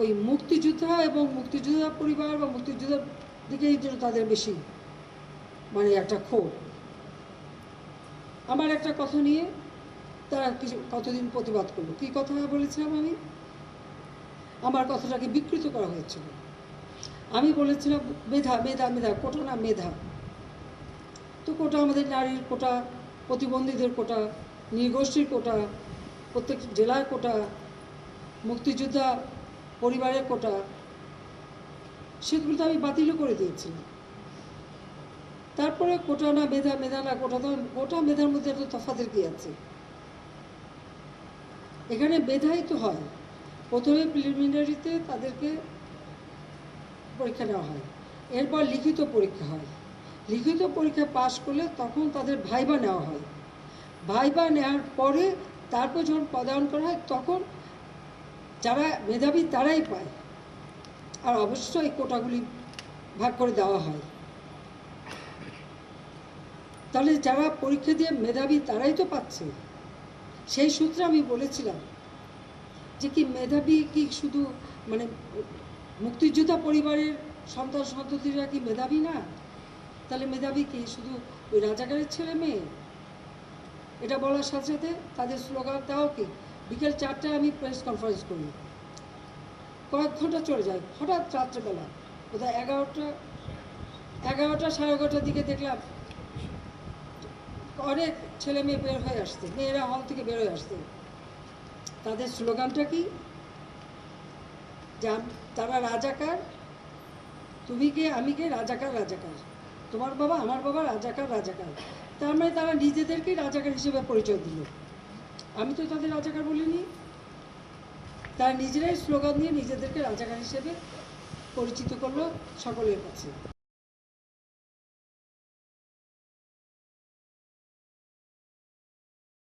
ওই মুক্তিযোদ্ধা এবং মুক্তিযোদ্ধা পরিবার বা মুক্তিযোদ্ধার দিকেই যেন তাদের বেশি মানে একটা ক্ষোভ। আমার একটা কথা নিয়ে তারা কিছু কতদিন প্রতিবাদ করলো। কী কথা বলেছিলাম আমি? আমার কথাটাকে বিকৃত করা হয়েছিল। আমি বলেছিলাম মেধা মেধা মেধা, কোটা না মেধা। তো কোটা আমাদের নারীর কোটা, প্রতিবন্ধীদের কোটা, নৃগোষ্ঠীর কোটা, প্রত্যেক জেলার কোটা, মুক্তিযোদ্ধা পরিবারের কোটা, সেগুলো তো আমি বাতিলও করে দিয়েছিলাম। তারপরে কোটা না মেধা, মেধা না কোটা, তো কোটা মেধার মধ্যে এত তফাতের কী আছে? এখানে মেধাই তো হয়। প্রথমে প্রিলিমিনারিতে তাদেরকে পরীক্ষা নেওয়া হয়, এরপর লিখিত পরীক্ষা হয়। লিখিত পরীক্ষা পাশ করলে তখন তাদের ভাইবা নেওয়া হয়। ভাইবা নেওয়ার পরে তারপর যখন পদায়ন করা হয় তখন যারা মেধাবী তারাই পায়। আর অবশ্যই এই কোটাগুলি ভাগ করে দেওয়া হয়। তাহলে যারা পরীক্ষা দিয়ে মেধাবী তারাই তো পাচ্ছে। সেই সূত্রে আমি বলেছিলাম যে কি মেধাবী কি শুধু মানে মুক্তিযোদ্ধা পরিবারের সন্তান সন্ততিরা কি মেধাবী না? তাহলে মেধাবী কি শুধু ওই রাজাকারের ছেলে মেয়ে? এটা বলার সাথে সাথে তাদের স্লোগান তাও কি বিকেল 4টায় আমি প্রেস কনফারেন্স করি, কয়েক ঘন্টা চলে যায়। হঠাৎ রাত্রেবেলা কোথায় 11টা 11:30 দিকে দেখলাম অনেক ছেলে মেয়ে বের হয়ে আসছে, মেয়েরা হল থেকে বের হয়ে আসছে। তাদের স্লোগানটা কি? তারা রাজাকার, তুমি কে আমি কে, রাজাকার রাজাকার, তোমার বাবা আমার বাবা, রাজাকার রাজাকার। তার মানে তারা নিজেদেরকেই রাজাকার হিসেবে পরিচয় দিল। আমি তো তাদের রাজাকার বলিনি। তারা নিজেরাই স্লোগান দিয়ে নিজেদেরকে রাজাকার হিসেবে পরিচিত করলো সকলের কাছে।